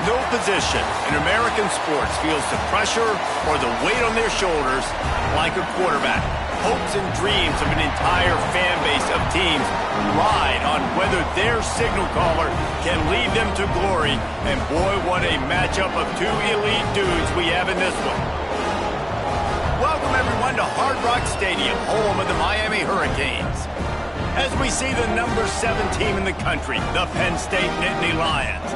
No position in American sports feels the pressure or the weight on their shoulders like a quarterback. Hopes and dreams of an entire fan base of teams ride on whether their signal caller can lead them to glory. And boy, what a matchup of two elite dudes we have in this one. Welcome everyone to Hard Rock Stadium, home of the Miami Hurricanes. As we see the number 7 team in the country, the Penn State Nittany Lions,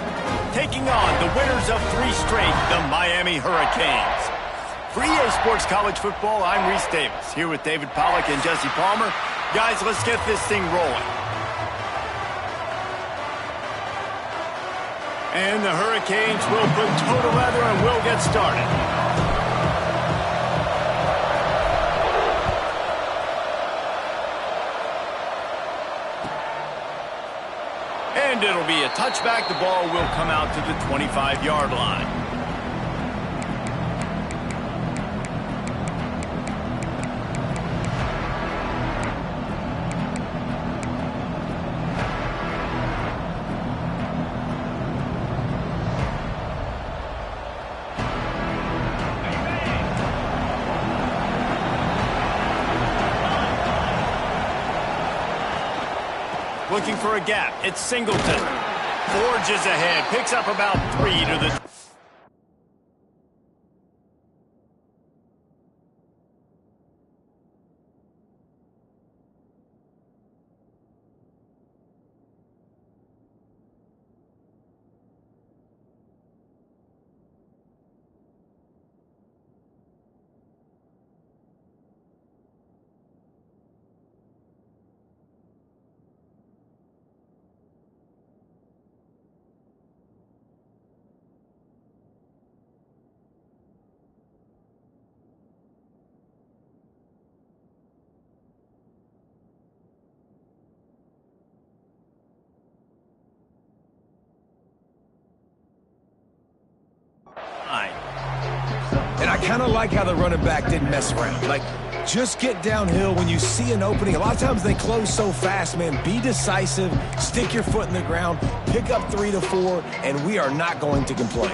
taking on the winners of 3 straight, the Miami Hurricanes. For EA Sports College Football, I'm Reese Davis, here with David Pollack and Jesse Palmer. Guys, let's get this thing rolling. And the Hurricanes will put toe to leather and we'll get started. And it'll be a touchback. The ball will come out to the 25-yard line. Looking for a gap. It's Singleton. Forges ahead. Picks up about 3 to the... And I kind of like how the running back didn't mess around. Like, just get downhill when you see an opening. A lot of times they close so fast, man. Be decisive, stick your foot in the ground, pick up 3 to 4, and we are not going to complain.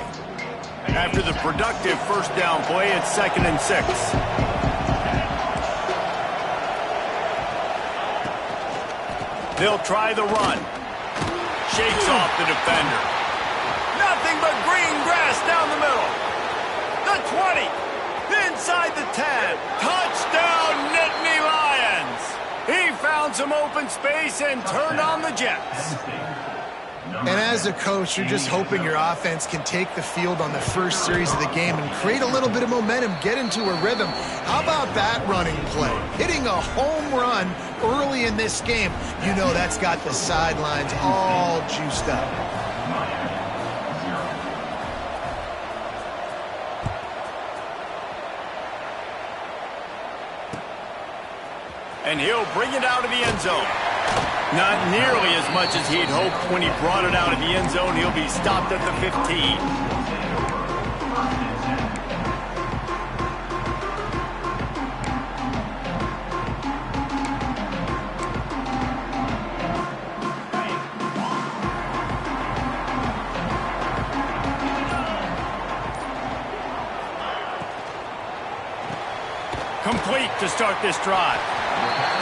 After the productive first down play, it's 2nd and 6. They'll try the run. Shakes off the defender. Nothing but green grass down the middle. The 20, inside the 10, touchdown Nittany Lions. He found some open space and turned on the Jets. And as a coach, you're just hoping your offense can take the field on the first series of the game and create a little bit of momentum, get into a rhythm. How about that running play? Hitting a home run early in this game. You know that's got the sidelines all juiced up. And he'll bring it out of the end zone. Not nearly as much as he'd hoped when he brought it out of the end zone. He'll be stopped at the 15. Complete to start this drive.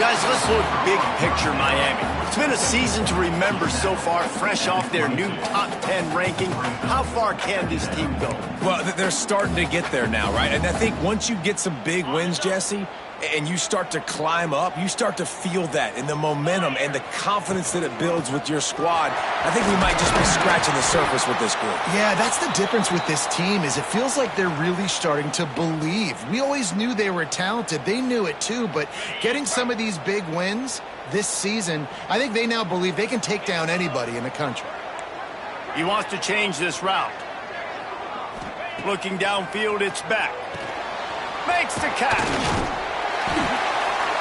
Guys, let's look big picture Miami. It's been a season to remember so far, fresh off their new top 10 ranking. How far can this team go? Well, they're starting to get there now, right? And I think once you get some big wins, Jesse, and you start to climb up, you start to feel that and the momentum and the confidence that it builds with your squad. I think we might just be scratching the surface with this group. Yeah, that's the difference with this team is it feels like they're really starting to believe. We always knew they were talented. They knew it too, but getting some of these big wins this season, I think they now believe they can take down anybody in the country. He wants to change this route. Looking downfield, it's back. Makes the catch.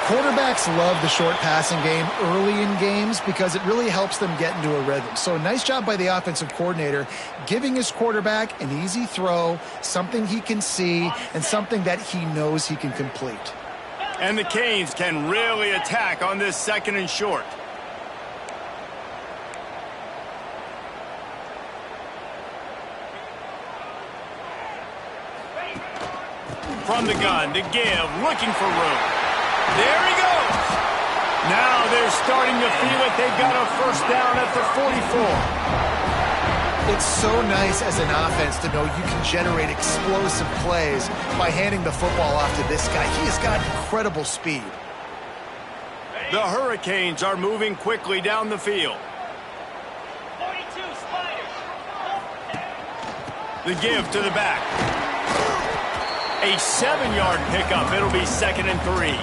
Quarterbacks love the short passing game early in games because it really helps them get into a rhythm. So nice job by the offensive coordinator giving his quarterback an easy throw, something he can see, and something that he knows he can complete. And the Canes can really attack on this 2nd and short. from the gun to give, looking for room. There he goes. Now they're starting to feel it. They've got a first down at the 44. It's so nice as an offense to know you can generate explosive plays by handing the football off to this guy. He has got incredible speed. The Hurricanes are moving quickly down the field. 42 Spiders. The give to the back. A 7-yard pickup. It'll be 2nd and 3.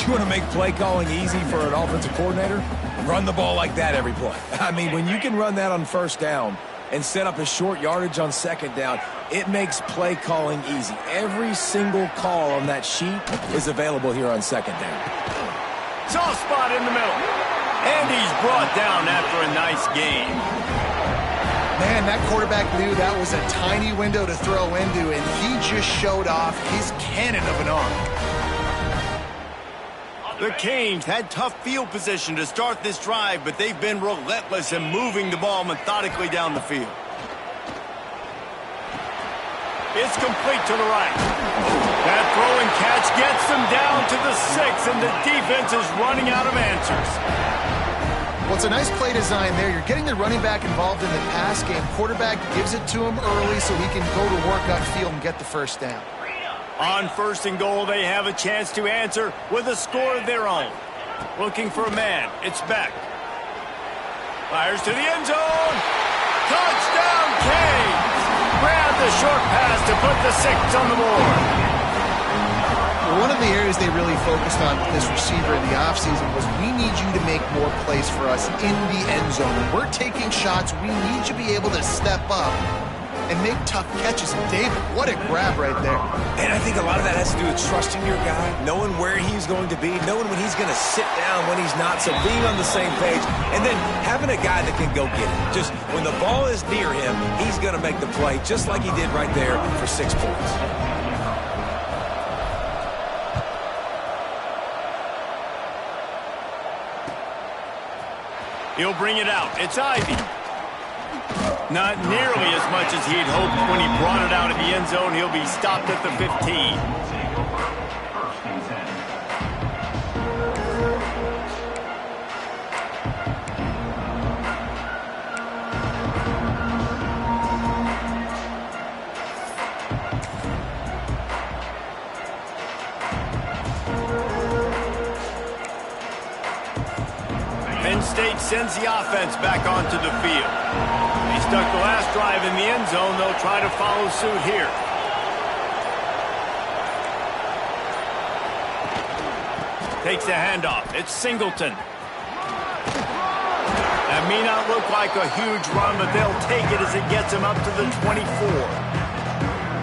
You want to make play calling easy for an offensive coordinator? Run the ball like that every play. I mean, when you can run that on first down and set up a short yardage on second down, it makes play calling easy. Every single call on that sheet is available here on second down. Soft spot in the middle. And he's brought down after a nice game. Man, that quarterback knew that was a tiny window to throw into, and he just showed off his cannon of an arm. The Canes had tough field position to start this drive, but they've been relentless in moving the ball methodically down the field. It's complete to the right. That throw and catch gets them down to the 6, and the defense is running out of answers. Well, it's a nice play design there. You're getting the running back involved in the pass game. Quarterback gives it to him early so he can go to work upfield and get the first down. On 1st and goal, they have a chance to answer with a score of their own. Looking for a man. It's Beck. Fires to the end zone. Touchdown, Canes! Grab the short pass to put the 6 on the board. One of the areas they really focused on with this receiver in the offseason was we need you to make more plays for us in the end zone. When we're taking shots, we need you to be able to step up and make tough catches. And David, what a grab right there. And I think a lot of that has to do with trusting your guy, knowing where he's going to be, knowing when he's going to sit down, when he's not, so being on the same page, and then having a guy that can go get it. Just when the ball is near him, he's going to make the play, just like he did right there for 6 points. He'll bring it out. It's Ivy. Not nearly as much as he'd hoped when he brought it out of the end zone. He'll be stopped at the 15. Penn State sends the offense back onto the field. They stuck the last drive in the end zone. They'll try to follow suit here. Takes the handoff. It's Singleton. That may not look like a huge run, but they'll take it as it gets them up to the 24.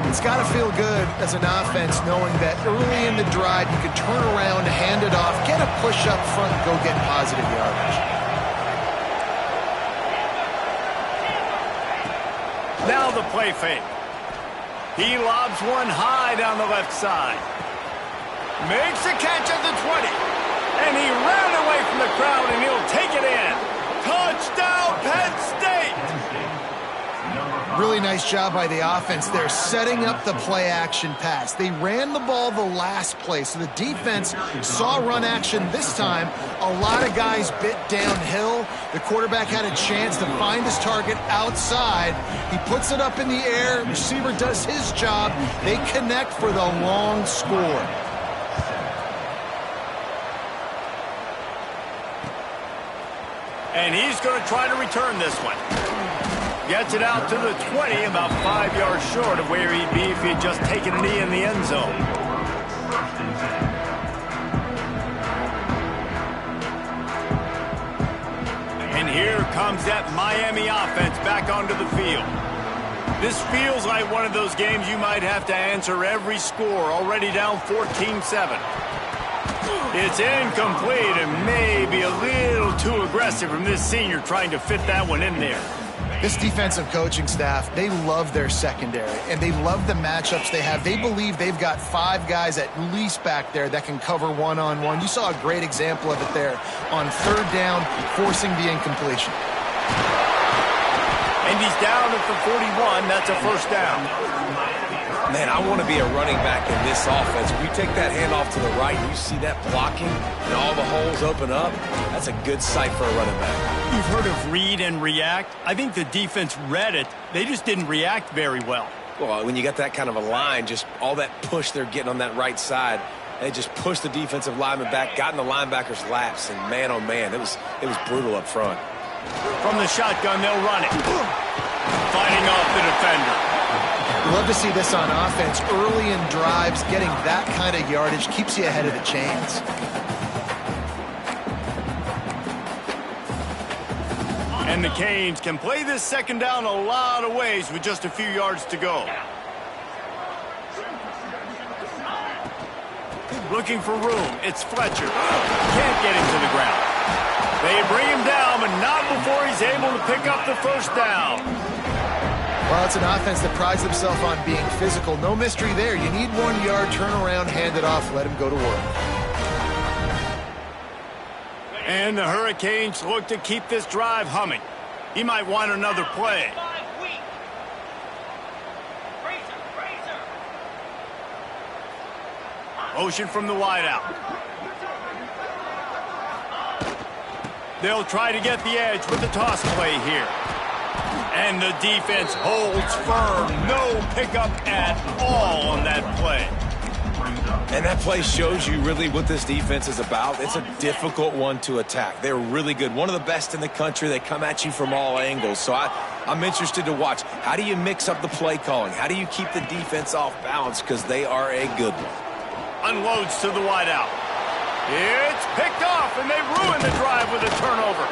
It's got to feel good as an offense knowing that early in the drive you can turn around, hand it off, get a push up front, and go get positive yardage. Now the play fake. He lobs one high down the left side. Makes a catch at the 20. And he ran away from the crowd, and he'll take it in. Touchdown, Penn State! Really nice job by the offense there, setting up the play-action pass. They ran the ball the last play, so the defense saw run action this time. A lot of guys bit downhill. The quarterback had a chance to find his target outside. He puts it up in the air. Receiver does his job. They connect for the long score. And he's going to try to return this one. Gets it out to the 20, about 5 yards short of where he'd be if he'd just taken a knee in the end zone. And here comes that Miami offense back onto the field. This feels like one of those games you might have to answer every score, already down 14-7. It's incomplete and maybe a little too aggressive from this senior trying to fit that one in there. This defensive coaching staff, they love their secondary, and they love the matchups they have. They believe they've got 5 guys at least back there that can cover one-on-one. You saw a great example of it there on 3rd down, forcing the incompletion. And he's down at the 41. That's a first down. Man, I want to be a running back in this offense. If you take that handoff to the right, you see that blocking and all the holes open up, that's a good sight for a running back. You've heard of read and react. I think the defense read it. They just didn't react very well. Well, when you got that kind of a line, just all that push they're getting on that right side, they just pushed the defensive lineman back, got in the linebacker's laps, and man, oh man, it was brutal up front. From the shotgun, they'll run it. Fighting off the defender. Love to see this on offense. Early in drives, getting that kind of yardage keeps you ahead of the chains. And the Canes can play this second down a lot of ways with just a few yards to go. Looking for room. It's Fletcher. Can't get him to the ground. They bring him down, but not before he's able to pick up the first down. Well, it's an offense that prides themselves on being physical. No mystery there. You need 1 yard, turn around, hand it off, let him go to work. And the Hurricanes look to keep this drive humming. He might want another play. Motion from the wideout. They'll try to get the edge with the toss play here. And the defense holds firm. No pickup at all on that play. And that play shows you really what this defense is about. It's a difficult one to attack. They're really good. One of the best in the country. They come at you from all angles. So I'm interested to watch. How do you mix up the play calling? How do you keep the defense off balance? Because they are a good one. Unloads to the wideout. It's picked off, and they ruin the drive with a turnover.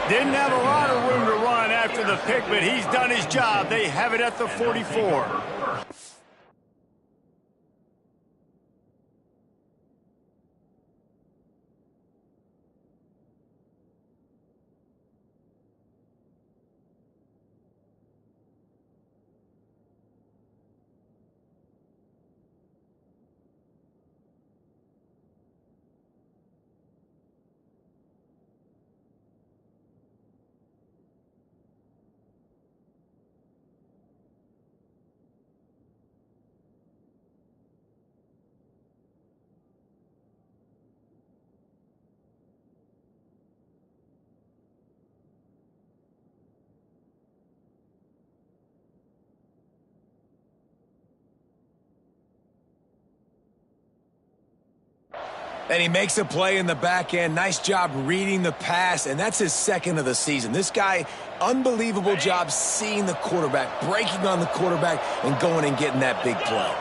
Didn't have a lot of room to run after the pick, but he's done his job. They have it at the 44. And he makes a play in the back end. Nice job reading the pass, and that's his second of the season. This guy, unbelievable job seeing the quarterback, breaking on the quarterback, and going and getting that big play.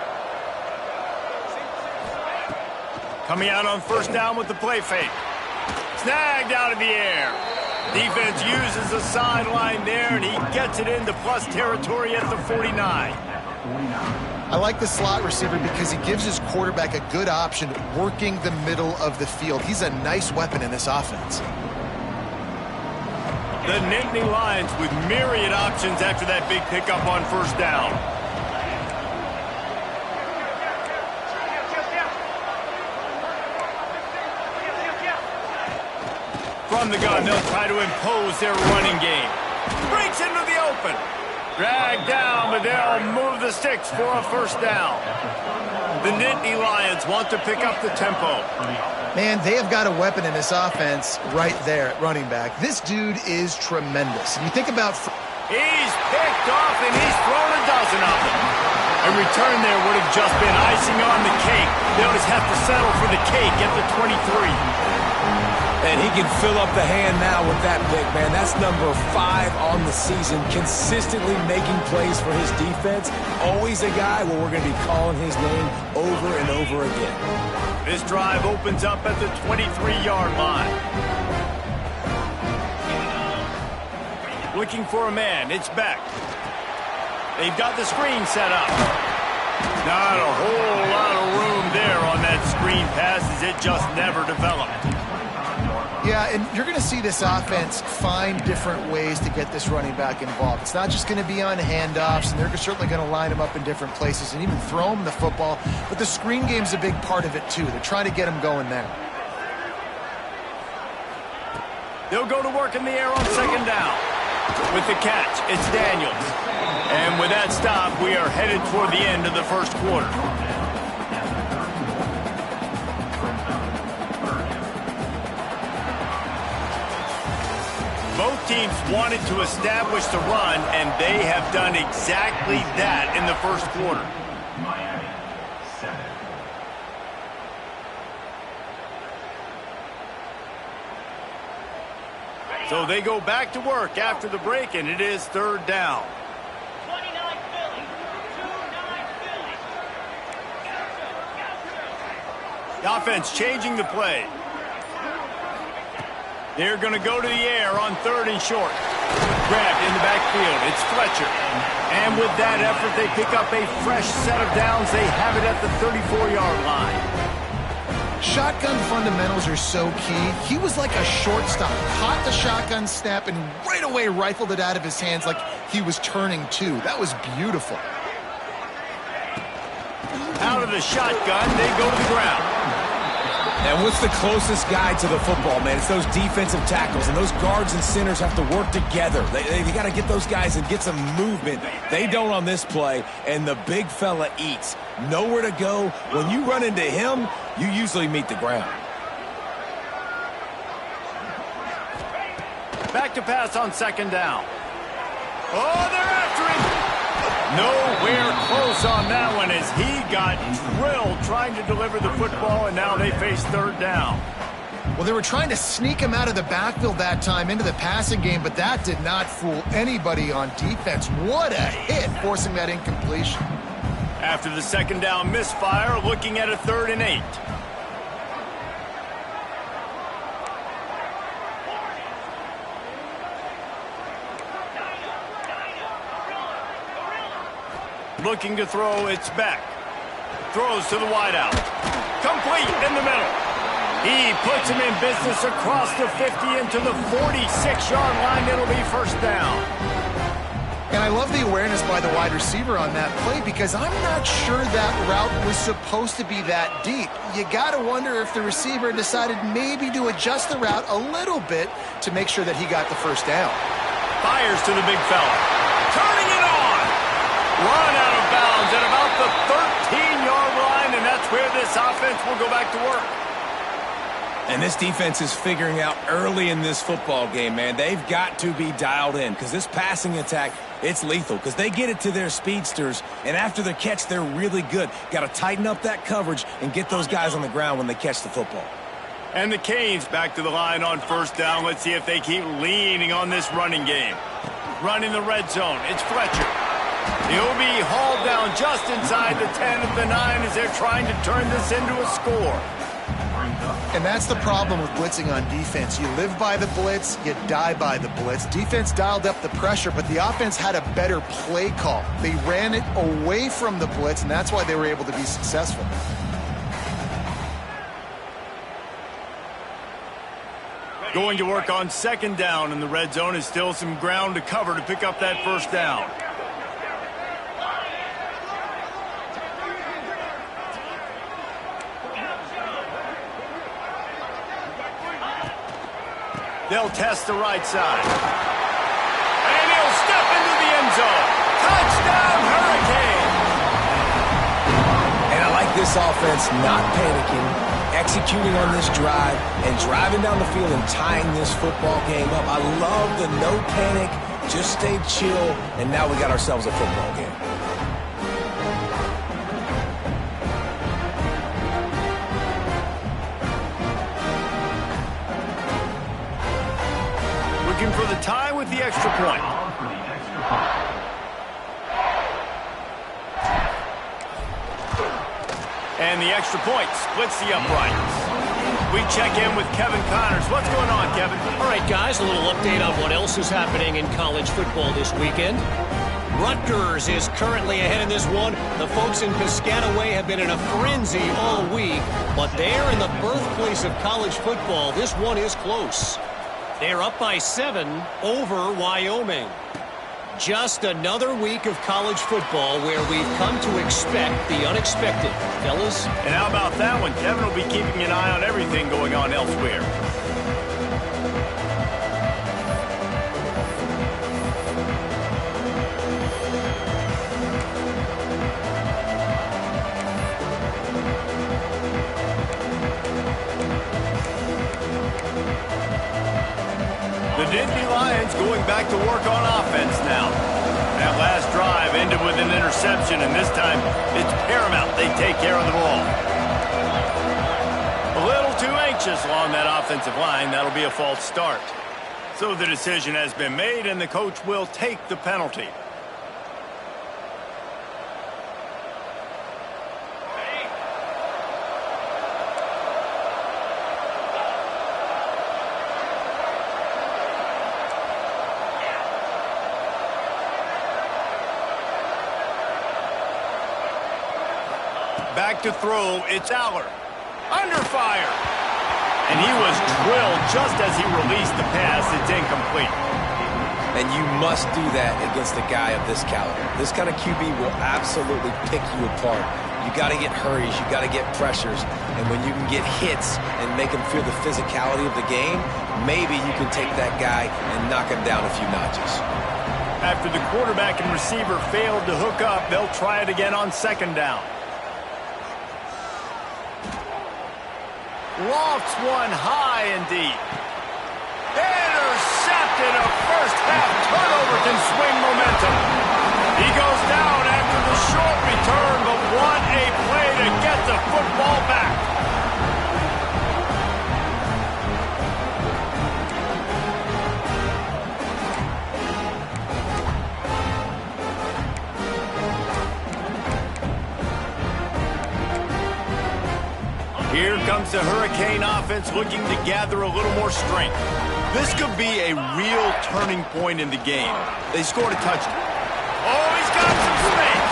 Coming out on first down with the play fake. Snagged out of the air. Defense uses the sideline there, and he gets it into plus territory at the 49. I like the slot receiver because he gives his quarterback a good option working the middle of the field. He's a nice weapon in this offense. The Nittany Lions with myriad options after that big pickup on first down. From the gun, they'll try to impose their running game. Breaks into the open. Dragged down, but they'll move the sticks for a first down. The Nittany Lions want to pick up the tempo. Man, they have got a weapon in this offense right there at running back. This dude is tremendous. And you think about... He's picked off, and he's thrown a dozen of them. A return there would have just been icing on the cake. They'll just have to settle for the cake at the 23. And he can fill up the hand now with that pick, man. That's number 5 on the season, consistently making plays for his defense. Always a guy where we're going to be calling his name over and over again. This drive opens up at the 23-yard line. Looking for a man. It's Beck. They've got the screen set up. Not a whole lot of room there on that screen pass as it just never developed. Yeah, and you're going to see this offense find different ways to get this running back involved. It's not just going to be on handoffs, and they're certainly going to line him up in different places and even throw him the football. But the screen game's a big part of it, too. They're trying to get him going now. They'll go to work in the air on second down. With the catch, it's Daniels. And with that stop, we are headed toward the end of the first quarter. Both teams wanted to establish the run, and they have done exactly that in the first quarter. So they go back to work after the break, and it is third down. 29 Philly. 29 Philly. The offense changing the play. They're going to go to the air on third and short. Grabbed in the backfield. It's Fletcher. And with that effort, they pick up a fresh set of downs. They have it at the 34-yard line. Shotgun fundamentals are so key. He was like a shortstop. Caught the shotgun snap and right away rifled it out of his hands like he was turning two. That was beautiful. Out of the shotgun, they go to the ground. And what's the closest guy to the football, man? It's those defensive tackles, and those guards and centers have to work together. They got to get those guys and get some movement. They don't on this play, and the big fella eats. Nowhere to go. When you run into him, you usually meet the ground. Back to pass on second down. Oh, they're after him. Nowhere close on that one as he got drilled trying to deliver the football, and now they face third down. Well, they were trying to sneak him out of the backfield that time into the passing game, but that did not fool anybody on defense. What a hit, forcing that incompletion. After the second down misfire, looking at a 3rd and 8. Looking to throw, it's back. Throws to the wideout. Complete in the middle. He puts him in business across the 50 into the 46-yard line. It'll be first down. And I love the awareness by the wide receiver on that play because I'm not sure that route was supposed to be that deep. You got to wonder if the receiver decided maybe to adjust the route a little bit to make sure that he got the first down. Fires to the big fella. Turning it on. Run out of bounds at about the 13-yard line, and that's where this offense will go back to work. And this defense is figuring out early in this football game, man. They've got to be dialed in because this passing attack, it's lethal because they get it to their speedsters, and after the catch, they're really good. Got to tighten up that coverage and get those guys on the ground when they catch the football. And the Canes back to the line on first down. Let's see if they keep leaning on this running game. Running the red zone. It's Fletcher. He'll be hauled down just inside the 10 of the 9 as they're trying to turn this into a score. And that's the problem with blitzing on defense. You live by the blitz, you die by the blitz. Defense dialed up the pressure, but the offense had a better play call. They ran it away from the blitz, and that's why they were able to be successful. Going to work on second down in the red zone is still some ground to cover to pick up that first down. They'll test the right side. And he'll step into the end zone. Touchdown, Hurricane! And I like this offense not panicking, executing on this drive, and driving down the field and tying this football game up. I love the no panic, just stay chill, and now we got ourselves a football game. Looking for the tie with the extra point. And the extra point splits the uprights. We check in with Kevin Connors. What's going on, Kevin? All right, guys, a little update on what else is happening in college football this weekend. Rutgers is currently ahead in this one. The folks in Piscataway have been in a frenzy all week, but they're in the birthplace of college football. This one is close. They're up by 7 over Wyoming. Just another week of college football where we've come to expect the unexpected, fellas. And how about that one? Kevin will be keeping an eye on everything going on elsewhere. Nittany Lions going back to work on offense now. That last drive ended with an interception, and this time it's paramount they take care of the ball. A little too anxious along that offensive line. That'll be a false start. So the decision has been made, and the coach will take the penalty. Back to throw, it's Aller. Under fire. And he was drilled just as he released the pass. It's incomplete. And you must do that against a guy of this caliber. This kind of QB will absolutely pick you apart. You got to get hurries, you got to get pressures, and when you can get hits and make him feel the physicality of the game, maybe you can take that guy and knock him down a few notches. After the quarterback and receiver failed to hook up, they'll try it again on second down. Lofts one high and deep. Intercepted. A first-half turnover can swing momentum. He goes down after the short return, but what a play to get the football back. Here comes the Hurricane offense looking to gather a little more strength. This could be a real turning point in the game. They scored a touchdown. Oh, he's got some space.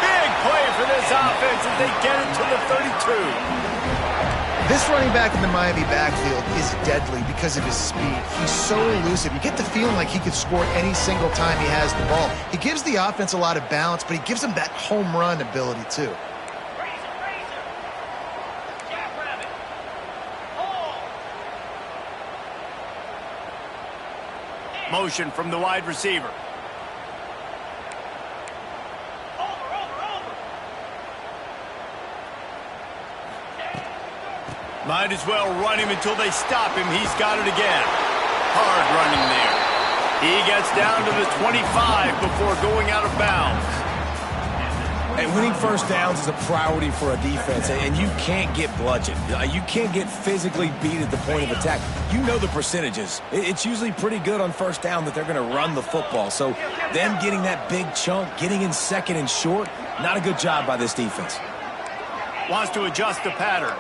Big play for this offense as they get it to the 32. This running back in the Miami backfield is deadly because of his speed. He's so elusive. You get the feeling like he could score any single time he has the ball. He gives the offense a lot of balance, but he gives them that home run ability too. Motion from the wide receiver. Might as well run him until they stop him. He's got it again. Hard running there. He gets down to the 25 before going out of bounds. And winning first downs is a priority for a defense, and you can't get bludgeoned. You can't get physically beat at the point of attack. You know the percentages. It's usually pretty good on first down that they're going to run the football. So them getting that big chunk, getting in second and short, not a good job by this defense. Wants to adjust the pattern.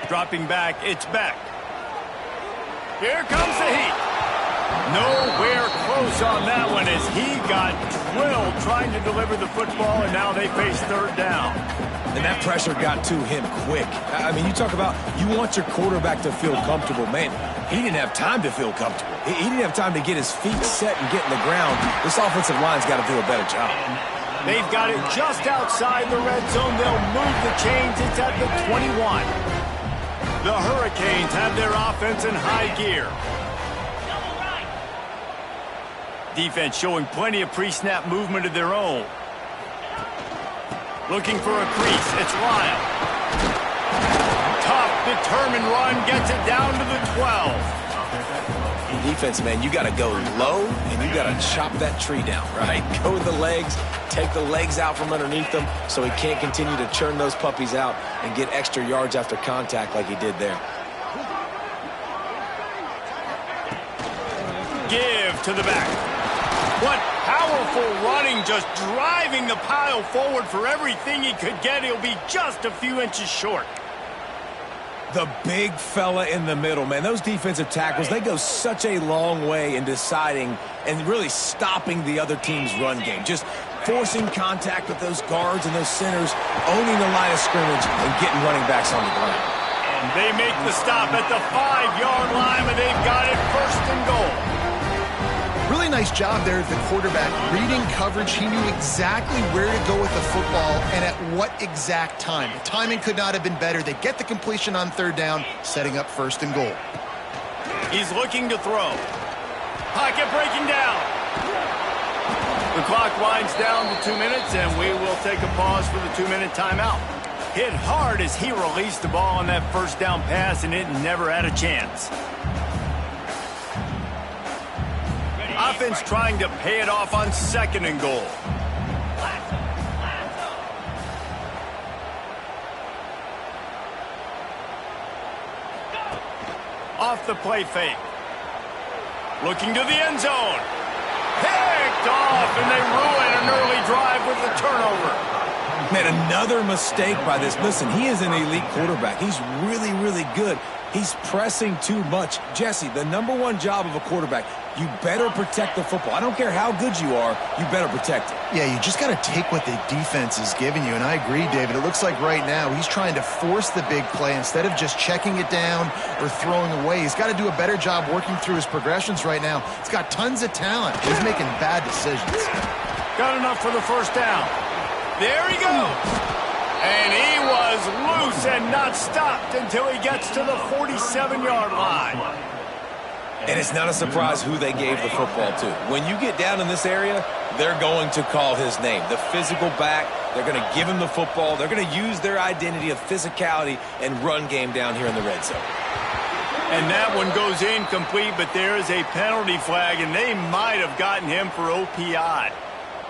Dropping back, it's Beck. Here comes the heat. Nowhere close on that one as he got drilled trying to deliver the football, and now they face third down. And that pressure got to him quick. I mean, you talk about you want your quarterback to feel comfortable. Man, he didn't have time to feel comfortable. He didn't have time to get his feet set and get in the ground. This offensive line's got to do a better job. They've got it just outside the red zone. They'll move the chains. It's at the 21. The Hurricanes have their offense in high gear. Defense showing plenty of pre-snap movement of their own. Looking for a crease. It's Lyle. Tough, determined run. Gets it down to the 12. Defense, man, you got to go low, and you got to chop that tree down, right? Go with the legs, take the legs out from underneath them so he can't continue to churn those puppies out and get extra yards after contact like he did there. Give to the back. What powerful running, just driving the pile forward for everything he could get. He'll be just a few inches short. The big fella in the middle, man. Those defensive tackles, they go such a long way in deciding and really stopping the other team's run game. Just forcing contact with those guards and those centers, owning the line of scrimmage and getting running backs on the ground. And they make the stop at the 5-yard line, and they've got it first and goal. Really nice job there of the quarterback. Reading coverage, he knew exactly where to go with the football and at what exact time. The timing could not have been better. They get the completion on third down, setting up first and goal. He's looking to throw. Pocket breaking down. The clock winds down to 2 minutes, and we will take a pause for the 2-minute timeout. Hit hard as he released the ball on that first down pass, and it never had a chance. Offense trying to pay it off on 2nd and goal. Off the play fake. Looking to the end zone. Picked off, and they ruin an early drive with the turnover. Man, another mistake by this. Listen, he is an elite quarterback. He's really, really good. He's pressing too much. Jesse, the #1 job of a quarterback, you better protect the football. I don't care how good you are, you better protect it. Yeah, you just got to take what the defense is giving you, and I agree, David. It looks like right now he's trying to force the big play instead of just checking it down or throwing away. He's got to do a better job working through his progressions right now. He's got tons of talent. He's making bad decisions. Got enough for the first down. There he goes. And he was loose and not stopped until he gets to the 47-yard line. And it's not a surprise who they gave the football to. When you get down in this area, they're going to call his name. The physical back, they're going to give him the football. They're going to use their identity of physicality and run game down here in the red zone. And that one goes incomplete, but there is a penalty flag, and they might have gotten him for OPI.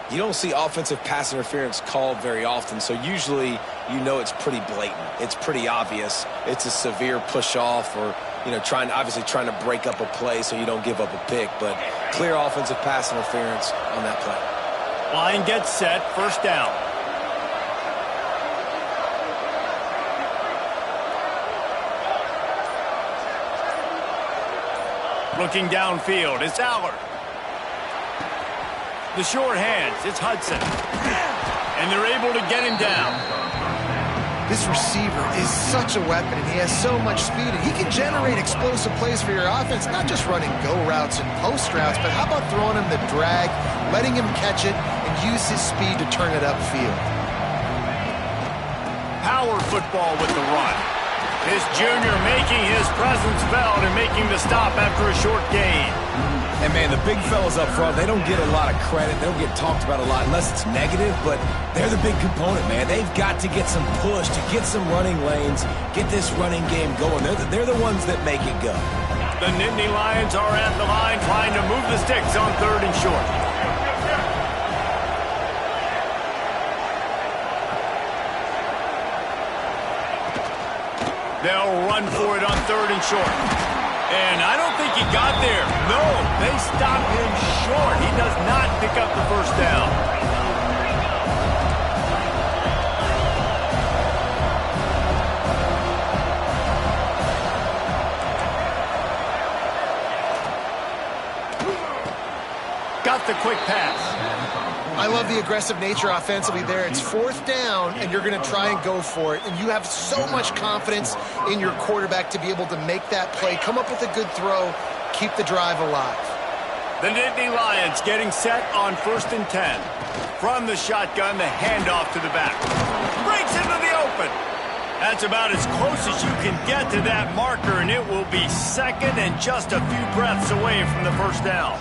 You don't see offensive pass interference called very often, so usually you know it's pretty blatant. It's pretty obvious. It's a severe push-off or, obviously trying to break up a play so you don't give up a pick, but clear offensive pass interference on that play. Line gets set, first down. Looking downfield, it's Allard. The short hands, it's Hudson. And they're able to get him down. This receiver is such a weapon, and he has so much speed. And he can generate explosive plays for your offense, not just running go routes and post routes, but how about throwing him the drag, letting him catch it, and use his speed to turn it upfield. Power football with the run. His junior making his presence felt and making the stop after a short gain. And, man, the big fellas up front, they don't get a lot of credit. They don't get talked about a lot unless it's negative, but they're the big component, man. They've got to get some push, to get some running lanes, get this running game going. They're the ones that make it go. The Nittany Lions are at the line trying to move the sticks on 3rd and short. They'll run for it on 3rd and short. And I don't think he got there. No, they stopped him short. He does not pick up the first down. Got the quick pass. I love the aggressive nature offensively there. It's 4th down, and you're going to try and go for it. And you have so much confidence in your quarterback to be able to make that play, come up with a good throw, keep the drive alive. The Nittany Lions getting set on 1st and 10. From the shotgun, the handoff to the back. Breaks into the open. That's about as close as you can get to that marker, and it will be 2nd and just a few breaths away from the first down.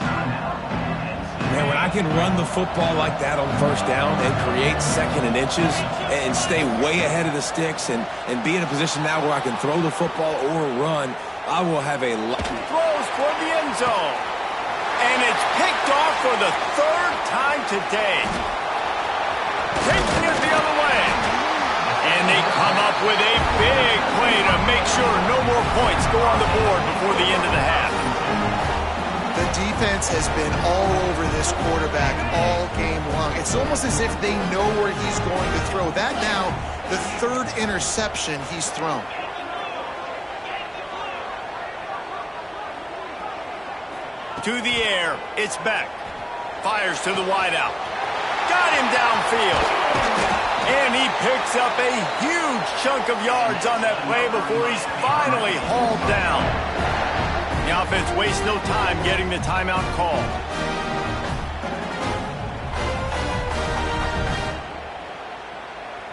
Man, when I can run the football like that on 1st down and create 2nd and inches and stay way ahead of the sticks and be in a position now where I can throw the football or run, I will have a lot. Throws for the end zone. And it's picked off for the 3rd time today. Taking it the other way. And they come up with a big play to make sure no more points go on the board before the end of the half. The defense has been all over this quarterback all game long. It's almost as if they know where he's going to throw. That now, the 3rd interception he's thrown. To the air, it's Beck. Fires to the wideout. Got him downfield. And he picks up a huge chunk of yards on that play before he's finally hauled down. The offense wastes no time getting the timeout call.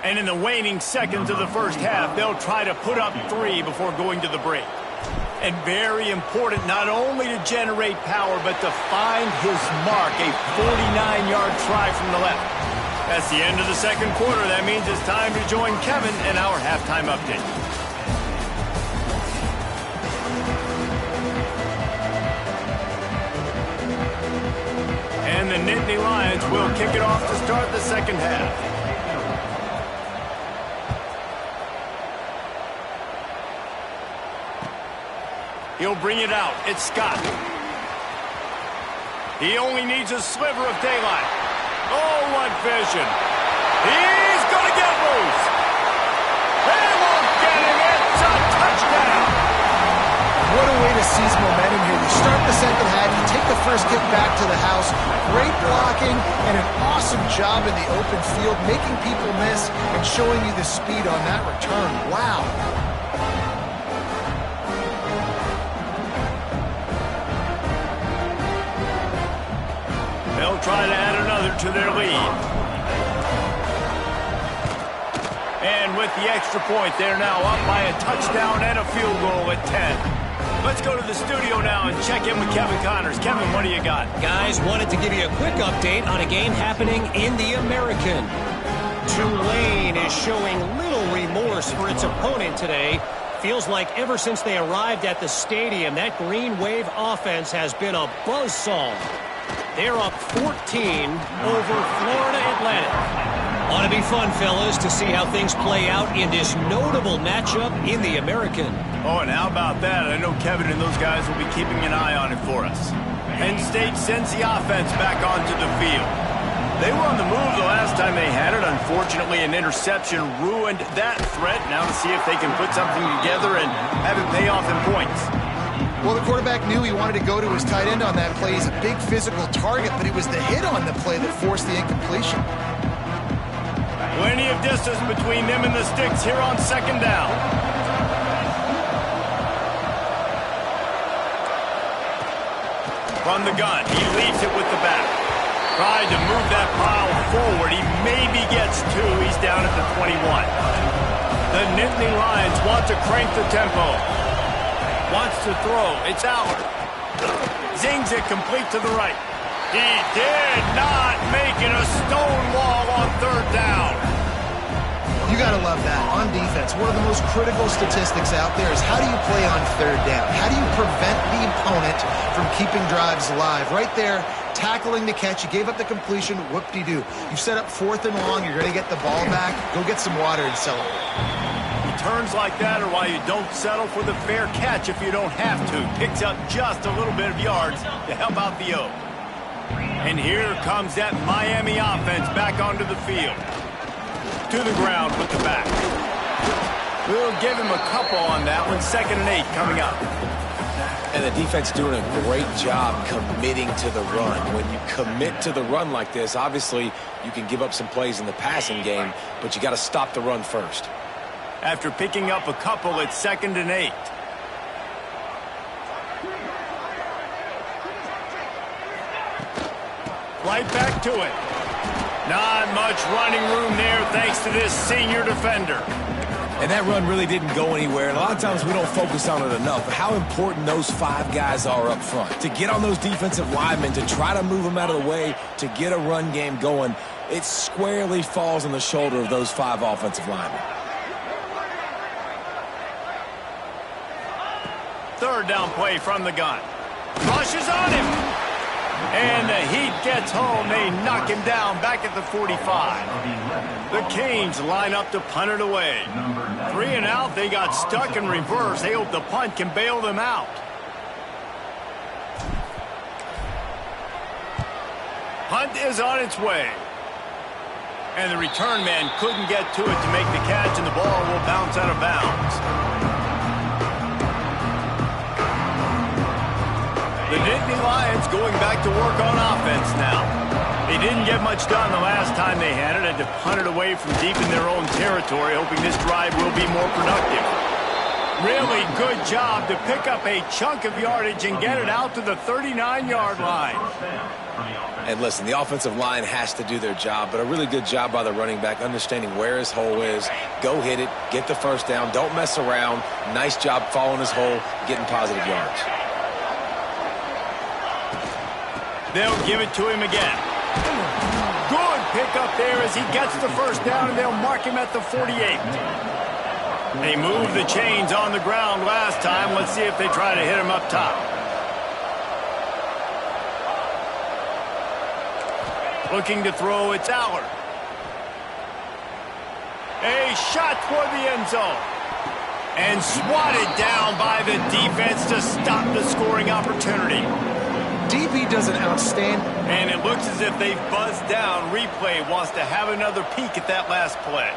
And in the waning seconds of the first half, they'll try to put up 3 before going to the break. And very important not only to generate power, but to find his mark, a 49-yard try from the left. That's the end of the second quarter. That means it's time to join Kevin in our halftime update. And the Nittany Lions will kick it off to start the second half. He'll bring it out. It's Scott. He only needs a sliver of daylight. Oh, what vision. He's going to get loose. They won't get him. It's a touchdown. What a way to seize momentum here. You start the second half, you take the first kick back to the house. Great blocking and an awesome job in the open field, making people miss and showing you the speed on that return. Wow. They'll try to add another to their lead. And with the extra point, they're now up by a touchdown and a field goal at 10. Let's go to the studio now and check in with Kevin Connors. Kevin, what do you got? Guys, wanted to give you a quick update on a game happening in the American. Tulane is showing little remorse for its opponent today. Feels like ever since they arrived at the stadium, that Green Wave offense has been a buzzsaw. They're up 14 over Florida Atlantic. Ought to be fun, fellas, to see how things play out in this notable matchup in the American. Oh, and how about that? I know Kevin and those guys will be keeping an eye on it for us. Penn State sends the offense back onto the field. They were on the move the last time they had it. Unfortunately, an interception ruined that threat. Now to see if they can put something together and have it pay off in points. Well, the quarterback knew he wanted to go to his tight end on that play. He's a big physical target, but it was the hit on the play that forced the incompletion. Plenty of distance between them and the sticks here on second down. From the gun, he leaves it with the back. Tried to move that pile forward. He maybe gets two. He's down at the 21. The Nittany Lions want to crank the tempo. Wants to throw. It's Howard. Zings it complete to the right. He did not make it a stone wall on third down. You got to love that. On defense, one of the most critical statistics out there is how do you play on third down? How do you prevent the opponent from keeping drives alive? Right there, tackling the catch. You gave up the completion. Whoop-de-doo. You set up fourth and long. You're going to get the ball back. Go get some water and celebrate. Turns like that are why you don't settle for the fair catch if you don't have to. Picks up just a little bit of yards to help out the O. And here comes that Miami offense back onto the field. To the ground with the back. We'll give him a couple on that one. 2nd and 8 coming up. And the defense doing a great job committing to the run. When you commit to the run like this, obviously you can give up some plays in the passing game, but you got to stop the run first. After picking up a couple, it's 2nd and 8. Right back to it. Not much running room there thanks to this senior defender. And that run really didn't go anywhere. And a lot of times we don't focus on it enough. But how important those 5 guys are up front. To get on those defensive linemen, to try to move them out of the way, to get a run game going, it squarely falls on the shoulder of those 5 offensive linemen. Third down play from the gun. Rushes on him. And the heat gets home. They knock him down back at the 45. The Canes line up to punt it away. 3 and out. They got stuck in reverse. They hope the punt can bail them out. Punt is on its way. And the return man couldn't get to it to make the catch, and the ball will bounce out of bounds. The Nittany Lions going back to work on offense now. They didn't get much done the last time they had it. Had to punt it away from deep in their own territory, hoping this drive will be more productive. Really good job to pick up a chunk of yardage and get it out to the 39-yard line. And listen, the offensive line has to do their job, but a really good job by the running back, understanding where his hole is. Go hit it, get the first down, don't mess around. Nice job following his hole, getting positive yards. They'll give it to him again. Good pickup there as he gets the first down, and they'll mark him at the 48. They moved the chains on the ground last time. Let's see if they try to hit him up top. Looking to throw, it's Allard. A shot toward the end zone. And swatted down by the defense to stop the scoring opportunity. DB does an outstanding. And it looks as if they've buzzed down. Replay wants to have another peek at that last play.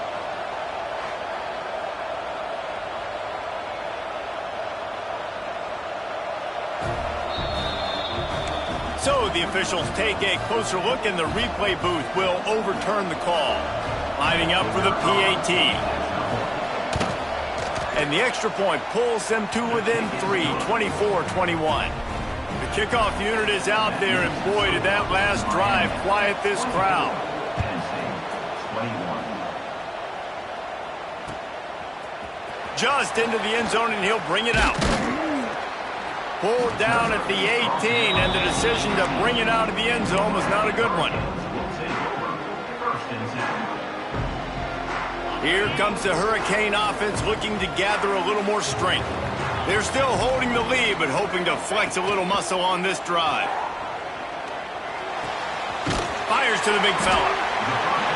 So the officials take a closer look, and the replay booth will overturn the call. Lining up for the PAT. And the extra point pulls them to within 3, 24-21. The kickoff unit is out there, and boy, did that last drive quiet this crowd. Just into the end zone, and he'll bring it out. Pulled down at the 18, and the decision to bring it out of the end zone was not a good one. Here comes the Hurricane offense looking to gather a little more strength. They're still holding the lead, but hoping to flex a little muscle on this drive. Fires to the big fella.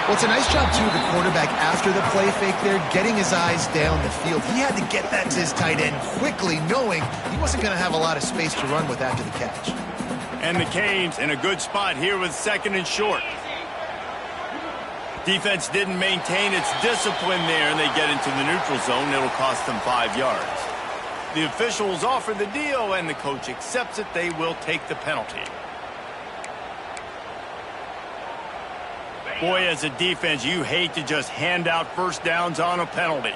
Well, it's a nice job, too, the quarterback after the play fake there, getting his eyes down the field. He had to get that to his tight end quickly, knowing he wasn't going to have a lot of space to run with after the catch. And the Canes in a good spot here with 2nd and short. Defense didn't maintain its discipline there, and they get into the neutral zone. It'll cost them 5 yards. The officials offer the deal, and the coach accepts it. They will take the penalty. Boy, as a defense, you hate to just hand out first downs on a penalty.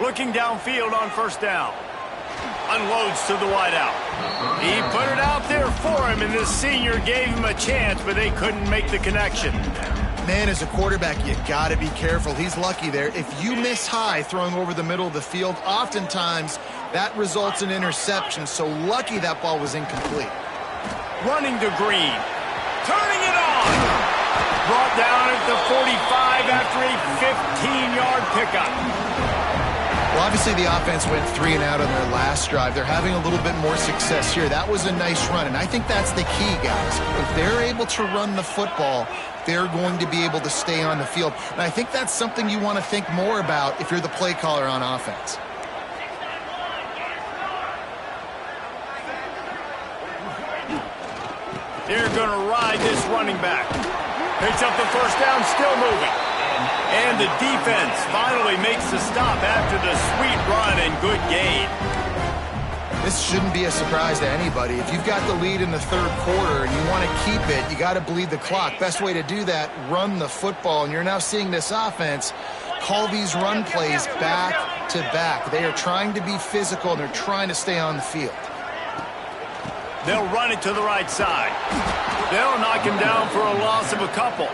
Looking downfield on first down. Unloads to the wideout. He put it out there for him, and this senior gave him a chance, but they couldn't make the connection. Man, as a quarterback, you got to be careful. He's lucky there. If you miss high throwing over the middle of the field, oftentimes that results in interception. So lucky that ball was incomplete. Running to Green. Turning it on. Brought down at the 45 after a 15-yard pickup. Well, obviously the offense went 3 and out on their last drive. They're having a little bit more success here. That was a nice run, and I think that's the key, guys. If they're able to run the football, they're going to be able to stay on the field. And I think that's something you want to think more about if you're the play caller on offense. They're going to ride this running back. Picks up the first down, still moving. And the defense finally makes the stop after the sweet run and good gain. This shouldn't be a surprise to anybody. If you've got the lead in the 3rd quarter and you want to keep it, you got to bleed the clock. Best way to do that, run the football. And you're now seeing this offense call these run plays back to back. They are trying to be physical, and they're trying to stay on the field. They'll run it to the right side. They'll knock him down for a loss of a couple.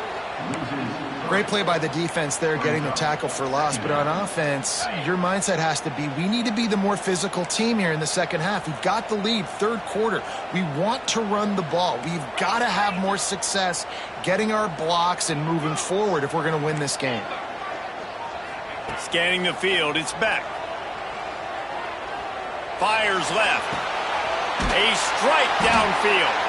Great play by the defense there, getting the tackle for loss. But on offense, your mindset has to be, we need to be the more physical team here in the second half. We've got the lead, 3rd quarter. We want to run the ball. We've got to have more success getting our blocks and moving forward if we're going to win this game. Scanning the field, it's Beck. Fires left. A strike downfield.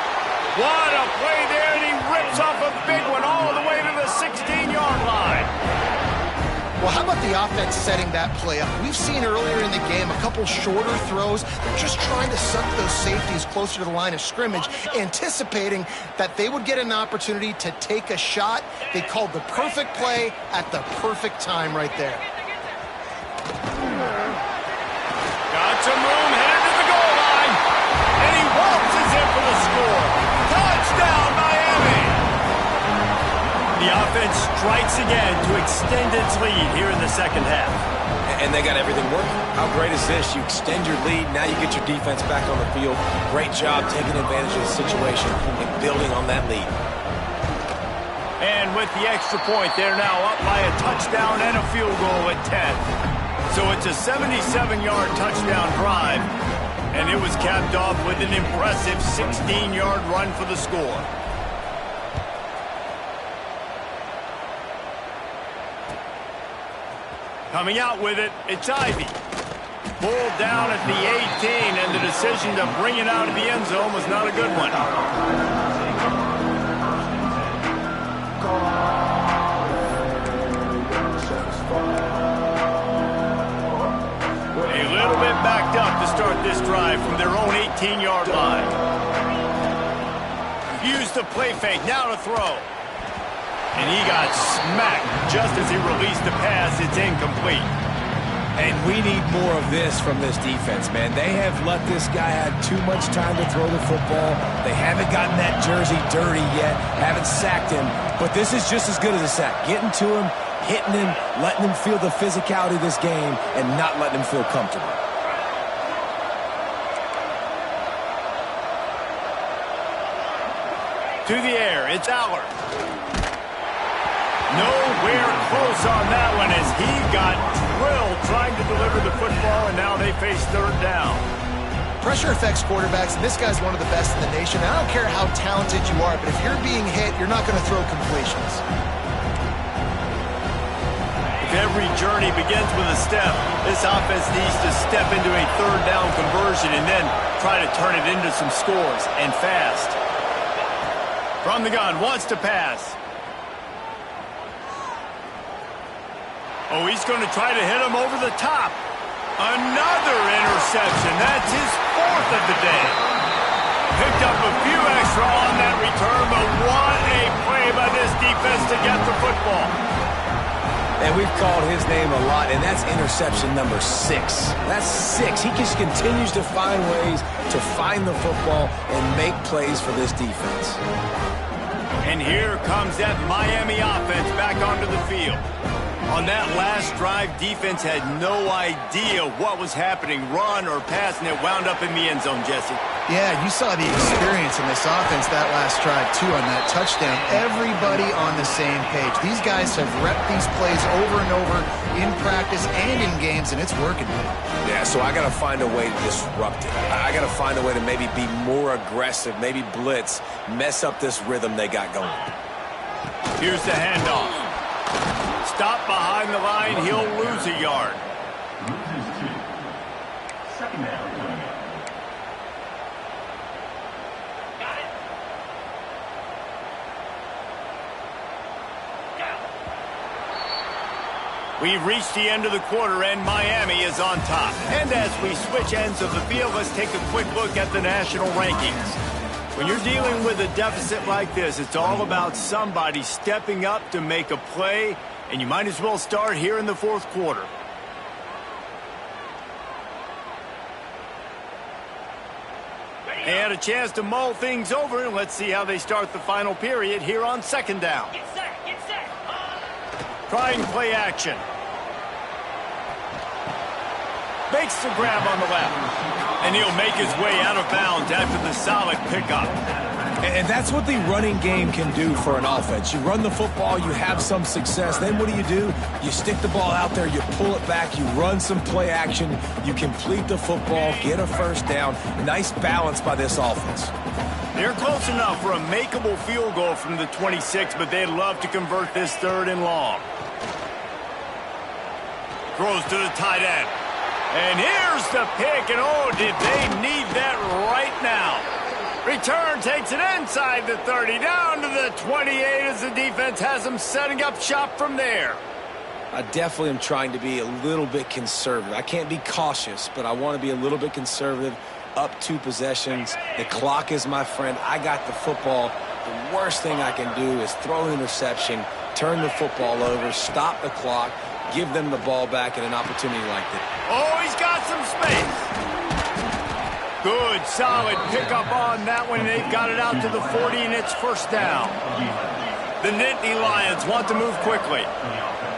What a play there, and he rips off a big one all the way to the 16-yard line. Well, how about the offense setting that play up? We've seen earlier in the game a couple shorter throws. They're just trying to suck those safeties closer to the line of scrimmage, anticipating that they would get an opportunity to take a shot. They called the perfect play at the perfect time right there. Got some room, headed to the goal line, and he waltzes in for the score. Touchdown, Miami! The offense strikes again to extend its lead here in the second half. And they got everything working. How great is this? You extend your lead, now you get your defense back on the field. Great job taking advantage of the situation and building on that lead. And with the extra point, they're now up by a touchdown and a field goal at 10. So it's a 77-yard touchdown drive. And it was capped off with an impressive 16-yard run for the score. Coming out with it, it's Ivy. Pulled down at the 18, and the decision to bring it out of the end zone was not a good one. A little bit backed up to start this drive from their own 18-yard line. Used the play fake, now to throw. And he got smacked just as he released the pass. It's incomplete. And we need more of this from this defense, man. They have let this guy have too much time to throw the football. They haven't gotten that jersey dirty yet, haven't sacked him. But this is just as good as a sack. Getting to him, hitting him, letting him feel the physicality of this game, and not letting him feel comfortable. To the air, it's Allard. Nowhere close on that one as he got drilled trying to deliver the football, and now they face third down. Pressure affects quarterbacks, and this guy's one of the best in the nation. I don't care how talented you are, but if you're being hit, you're not going to throw completions. If every journey begins with a step, this offense needs to step into a third down conversion and then try to turn it into some scores, and fast. From the gun, wants to pass. Oh, he's going to try to hit him over the top. Another interception. That's his fourth of the day. Picked up a few extra on that return, but what a play by this defense to get the football. And we've called his name a lot, and that's interception number 6. That's 6. He just continues to find ways to find the football and make plays for this defense. And here comes that Miami offense back onto the field. On that last drive, defense had no idea what was happening, run or pass, and it wound up in the end zone, Jesse. Yeah, you saw the experience in this offense that last drive, too, on that touchdown. Everybody on the same page. These guys have repped these plays over and over in practice and in games, and it's working. Yeah, so I got to find a way to disrupt it. I got to find a way to maybe be more aggressive, maybe blitz, mess up this rhythm they got going. Here's the handoff. Stop behind the line, he'll lose a yard. Second down. Got it. Down. We've reached the end of the quarter, and Miami is on top. And as we switch ends of the field, let's take a quick look at the national rankings. When you're dealing with a deficit like this, it's all about somebody stepping up to make a play, and you might as well start here in the fourth quarter. They had a chance to mull things over, and let's see how they start the final period here on second down. Get set, get set. Trying play action. Makes the grab on the left. And he'll make his way out of bounds after the solid pickup. And that's what the running game can do for an offense. You run the football, you have some success. Then what do? You stick the ball out there, you pull it back, you run some play action, you complete the football, get a first down. Nice balance by this offense. They're close enough for a makeable field goal from the 26, but they'd love to convert this third and long. Throws to the tight end. And here's the pick, and oh, did they need that right now. Return takes it inside the 30, down to the 28 as the defense has them setting up shop from there. I definitely am trying to be a little bit conservative. I can't be cautious, but I want to be a little bit conservative. Up 2 possessions. The clock is my friend. I got the football. The worst thing I can do is throw an interception, turn the football over, stop the clock, give them the ball back at an opportunity like that. Oh, he's got some space. Good, solid pickup on that one. They've got it out to the 40, and it's first down. The Nittany Lions want to move quickly.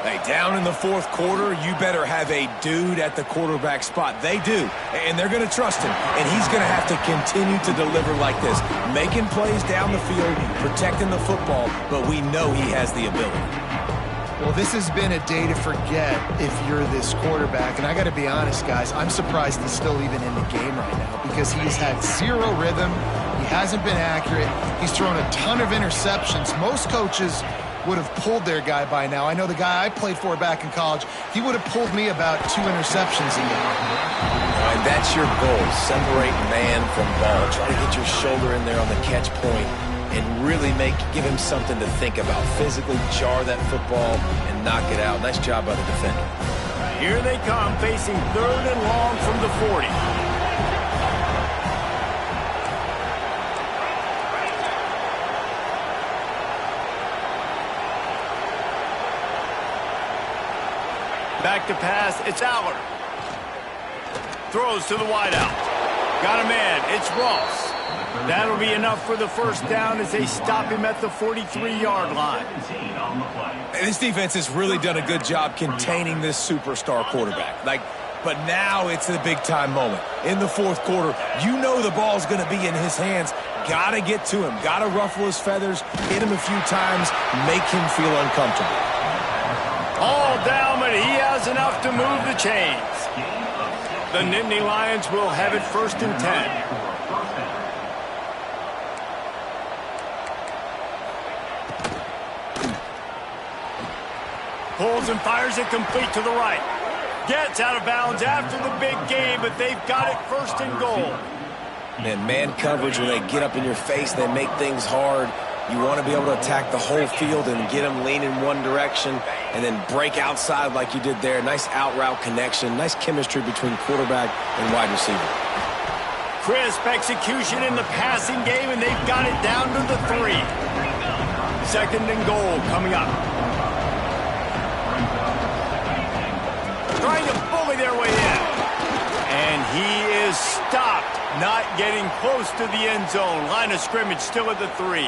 Hey, down in the fourth quarter, you better have a dude at the quarterback spot. They do, and they're going to trust him, and he's going to have to continue to deliver like this, making plays down the field, protecting the football, but we know he has the ability. Well, this has been a day to forget if you're this quarterback. And I got to be honest, guys, I'm surprised he's still even in the game right now because he's had zero rhythm. He hasn't been accurate. He's thrown a ton of interceptions. Most coaches would have pulled their guy by now. I know the guy I played for back in college, he would have pulled me about 2 interceptions a game. And that's your goal, separate man from ball. Try to get your shoulder in there on the catch point and really give him something to think about. Physically jar that football and knock it out. Nice job by the defender. Here they come, facing 3rd and long from the 40. Back to pass, it's Aller. Throws to the wideout. Got a man, it's Ross. That'll be enough for the first down as they stop him at the 43-yard line. And this defense has really done a good job containing this superstar quarterback. But now it's the big-time moment. In the 4th quarter, you know the ball's going to be in his hands. Got to get to him. Got to ruffle his feathers, hit him a few times, make him feel uncomfortable. All down, but he has enough to move the chains. The Nittany Lions will have it 1st and 10. Pulls and fires it complete to the right. Gets out of bounds after the big game, but they've got it 1st and goal. Man coverage, when they get up in your face, they make things hard. You want to be able to attack the whole field and get them leaning one direction and then break outside like you did there. Nice out-route connection. Nice chemistry between quarterback and wide receiver. Crisp execution in the passing game, and they've got it down to the 3. 2nd and goal coming up. Trying to bully their way in. And he is stopped. Not getting close to the end zone. Line of scrimmage still at the 3.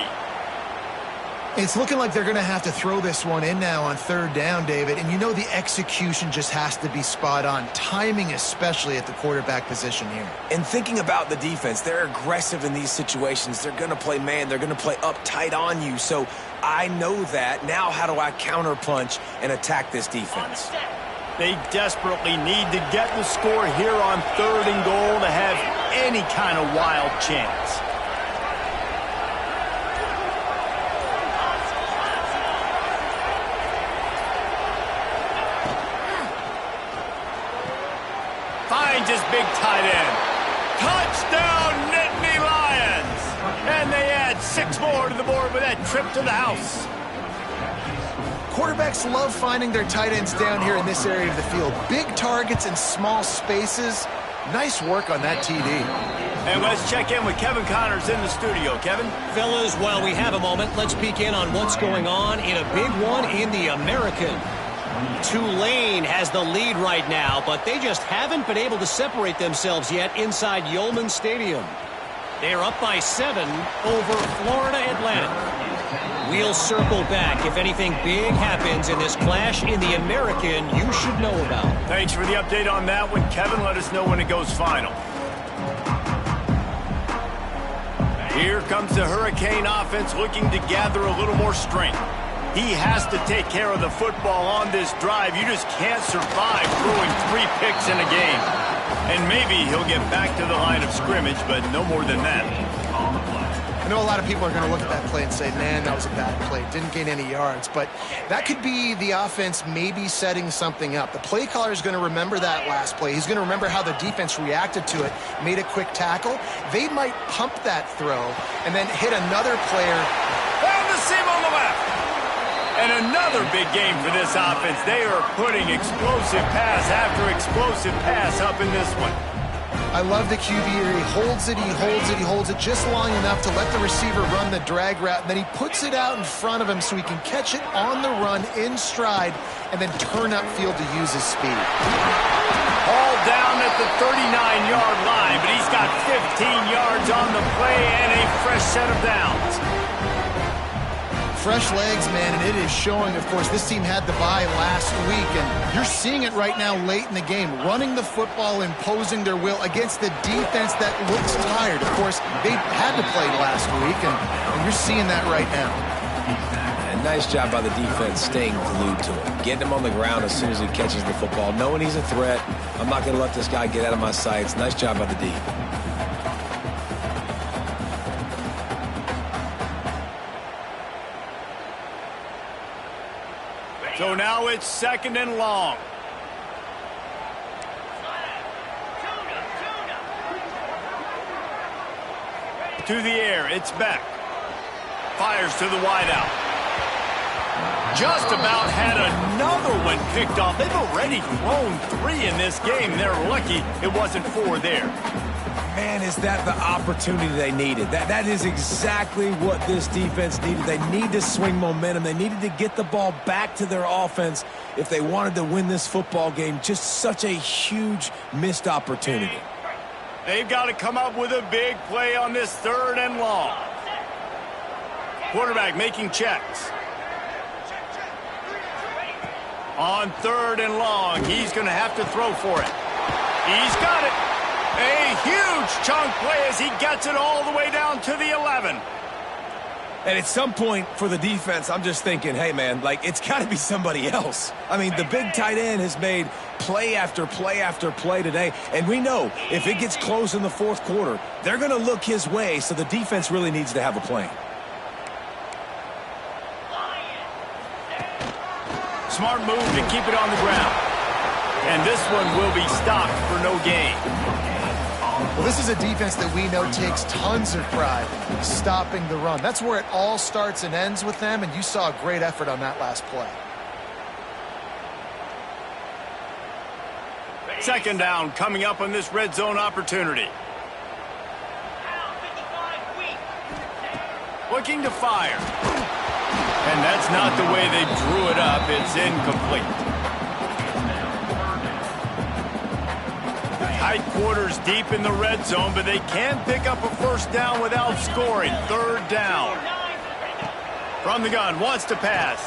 It's looking like they're going to have to throw this one in now on 3rd down, David. And you know the execution just has to be spot on. Timing especially at the quarterback position here. And thinking about the defense, they're aggressive in these situations. They're going to play man. They're going to play up tight on you. So I know that. Now how do I counterpunch and attack this defense? They desperately need to get the score here on 3rd and goal to have any kind of wild chance. Finds his big tight end. Touchdown, Nittany Lions! And they add 6 more to the board with that trip to the house. Quarterbacks love finding their tight ends down here in this area of the field. Big targets in small spaces. Nice work on that TD. And let's check in with Kevin Connors in the studio. Kevin? Fellas, while we have a moment, let's peek in on what's going on in a big one in the American. Tulane has the lead right now, but they just haven't been able to separate themselves yet inside Yulman Stadium. They're up by 7 over Florida Atlantic. We'll circle back if anything big happens in this clash in the American you should know about. Thanks for the update on that one, Kevin. Let us know when it goes final. Here comes the Hurricane offense looking to gather a little more strength. He has to take care of the football on this drive. You just can't survive throwing 3 picks in a game. And maybe he'll get back to the line of scrimmage, but no more than that. I know a lot of people are going to look at that play and say, man, that was a bad play. Didn't gain any yards. But that could be the offense maybe setting something up. The play caller is going to remember that last play. He's going to remember how the defense reacted to it, made a quick tackle. They might pump that throw and then hit another player. Found the seam on the left. And another big game for this offense. They are putting explosive pass after explosive pass up in this one. I love the QB here. He holds it, he holds it, he holds it just long enough to let the receiver run the drag route. And then he puts it out in front of him so he can catch it on the run in stride and then turn upfield to use his speed. All down at the 39-yard line, but he's got 15 yards on the play and a fresh set of downs. Fresh legs, man, and it is showing, of course. This team had the bye last week, and you're seeing it right now late in the game, running the football, imposing their will against the defense that looks tired. Of course, they had to play last week, and you're seeing that right now. And nice job by the defense staying glued to him, getting him on the ground as soon as he catches the football, knowing he's a threat. I'm not going to let this guy get out of my sights. Nice job by the D. So now it's 2nd and long. To the air, it's Beck. Fires to the wideout. Just about had another one picked off. They've already thrown 3 in this game. They're lucky it wasn't 4 there. Man, is that the opportunity they needed. That is exactly what this defense needed. They need to swing momentum. They needed to get the ball back to their offense if they wanted to win this football game. Just such a huge missed opportunity. They've got to come up with a big play on this 3rd and long. Quarterback making checks. On 3rd and long, he's going to have to throw for it. He's got it. A huge chunk play as he gets it all the way down to the 11. And at some point for the defense, I'm just thinking, hey, man, like, it's got to be somebody else. I mean, the big tight end has made play after play after play today. And we know if it gets close in the 4th quarter, they're going to look his way, so the defense really needs to have a plan. Smart move to keep it on the ground. And this one will be stopped for no gain. Well, this is a defense that we know takes tons of pride stopping the run. That's where it all starts and ends with them, and you saw a great effort on that last play. 2nd down coming up on this red zone opportunity. Looking to fire. And that's not the way they drew it up. It's incomplete. Tight quarters deep in the red zone, but they can pick up a 1st down without scoring. 3rd down. From the gun, wants to pass.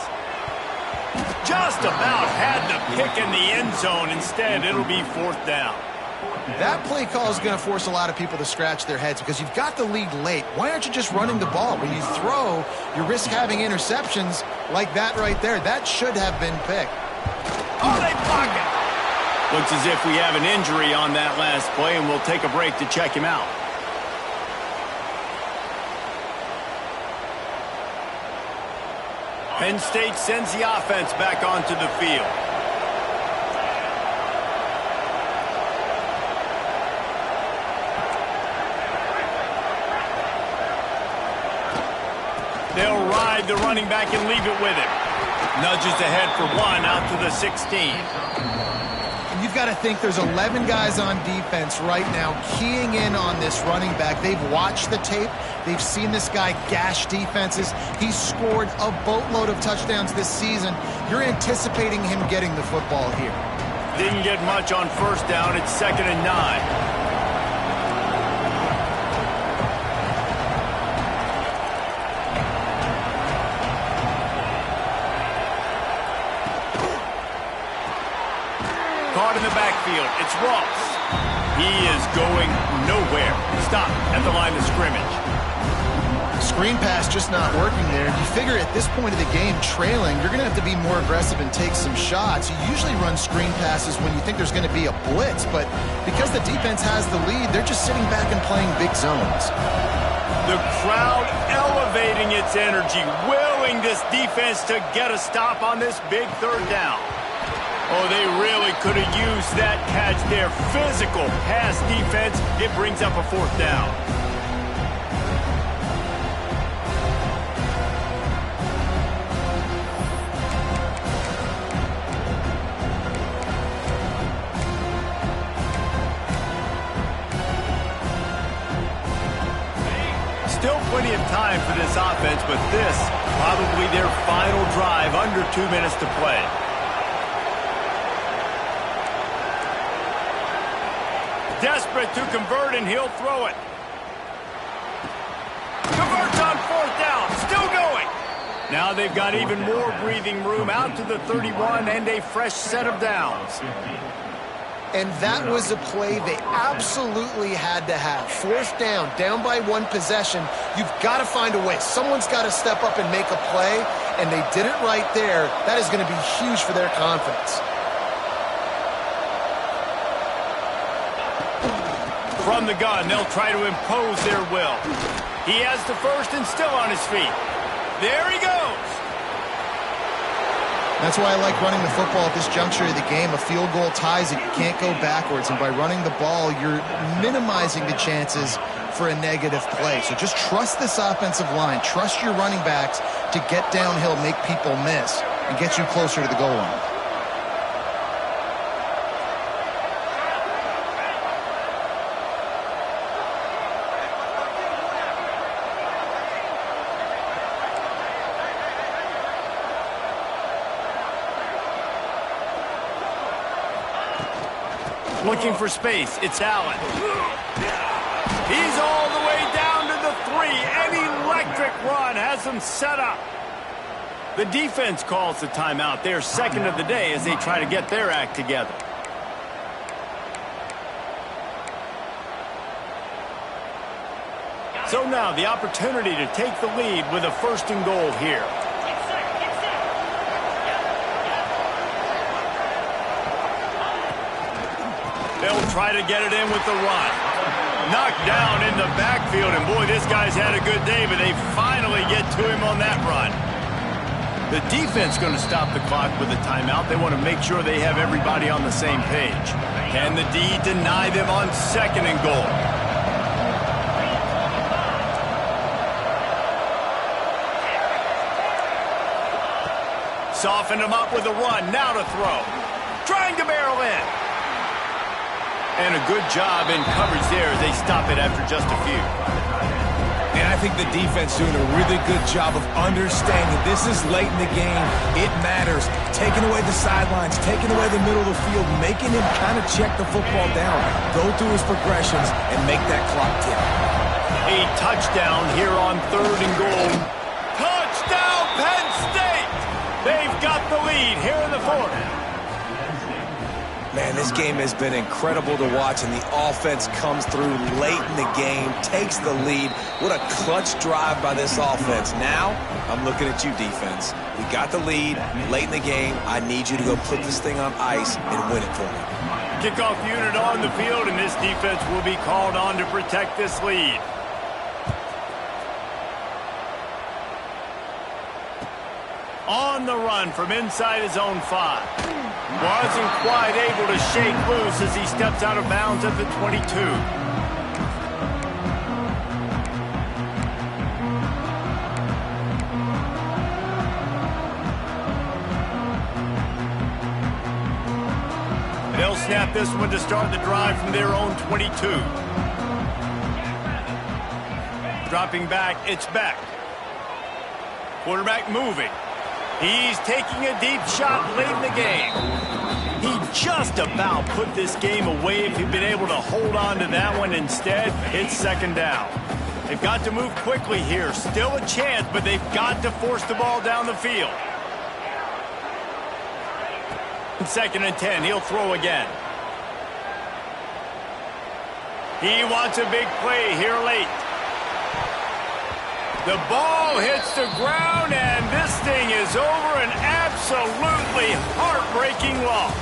Just about had the pick in the end zone. Instead, it'll be 4th down. That play call is going to force a lot of people to scratch their heads because you've got the lead late. Why aren't you just running the ball? When you throw, you risk having interceptions like that right there. That should have been picked. Oh, they block it. Looks as if we have an injury on that last play, and we'll take a break to check him out. Penn State sends the offense back onto the field. They'll ride the running back and leave it with him. Nudges ahead for 1 out to the 16. You've got to think there's 11 guys on defense right now keying in on this running back. They've watched the tape. They've seen this guy gash defenses. He's scored a boatload of touchdowns this season. You're anticipating him getting the football here. Didn't get much on 1st down. It's 2nd and 9. Caught in the backfield. It's Ross. He is going nowhere. Stop at the line of scrimmage. Screen pass just not working there. You figure at this point of the game, trailing, you're going to have to be more aggressive and take some shots. You usually run screen passes when you think there's going to be a blitz, but because the defense has the lead, they're just sitting back and playing big zones. The crowd elevating its energy, willing this defense to get a stop on this big 3rd down. Oh, they really could have used that catch there. Physical pass defense. It brings up a 4th down. Still plenty of time for this offense, but this probably their final drive, under 2 minutes to play. Desperate to convert, and he'll throw it. Converts on 4th down. Still going. Now they've got even more breathing room out to the 31 and a fresh set of downs. And that was a play they absolutely had to have. Fourth down, down by one possession. You've got to find a way. Someone's got to step up and make a play, and they did it right there. That is going to be huge for their confidence. From the gun, they'll try to impose their will. He has the first and still on his feet. There he goes. That's why I like running the football at this juncture of the game. A field goal ties it. You can't go backwards. And by running the ball, you're minimizing the chances for a negative play. So just trust this offensive line. Trust your running backs to get downhill, make people miss, and get you closer to the goal line. Looking for space. It's Allen. He's all the way down to the 3. An electric run has him set up. The defense calls the timeout. They're second of the day as they try to get their act together. So now the opportunity to take the lead with a first and goal here. They'll try to get it in with the run. Knocked down in the backfield, and boy, this guy's had a good day, but they finally get to him on that run. The defense going to stop the clock with a timeout. They want to make sure they have everybody on the same page. Can the D deny them on second and goal? Soften them up with a run. Now to throw. Trying to barrel in. And a good job in coverage there as they stop it after just a few. And I think the defense doing a really good job of understanding this is late in the game. It matters. Taking away the sidelines, taking away the middle of the field, making him kind of check the football down, go through his progressions, and make that clock tick. A touchdown here on third and goal. Touchdown, Penn State! They've got the lead here in the fourth. Man, this game has been incredible to watch, and the offense comes through late in the game, takes the lead. What a clutch drive by this offense. Now, I'm looking at you, defense. We got the lead late in the game. I need you to go put this thing on ice and win it for me. Kickoff unit on the field, and this defense will be called on to protect this lead. On the run from inside his own 5. Wasn't quite able to shake loose as he steps out of bounds at the 22. They'll snap this one to start the drive from their own 22. Dropping back, it's Beck. Quarterback moving. He's taking a deep shot late in the game. He just about put this game away if he'd been able to hold on to that one. Instead, it's second down. They've got to move quickly here. Still a chance, but they've got to force the ball down the field. Second and 10, he'll throw again. He wants a big play here late. The ball hits the ground, and this thing is over. An absolutely heartbreaking loss.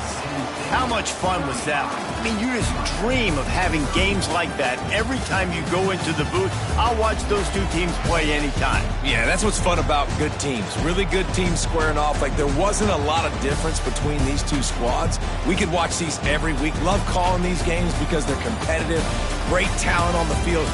How much fun was that? I mean, you just dream of having games like that every time you go into the booth. I'll watch those two teams play anytime. Yeah, that's what's fun about good teams. Really good teams squaring off. Like, there wasn't a lot of difference between these two squads. We could watch these every week. Love calling these games because they're competitive. Great talent on the field.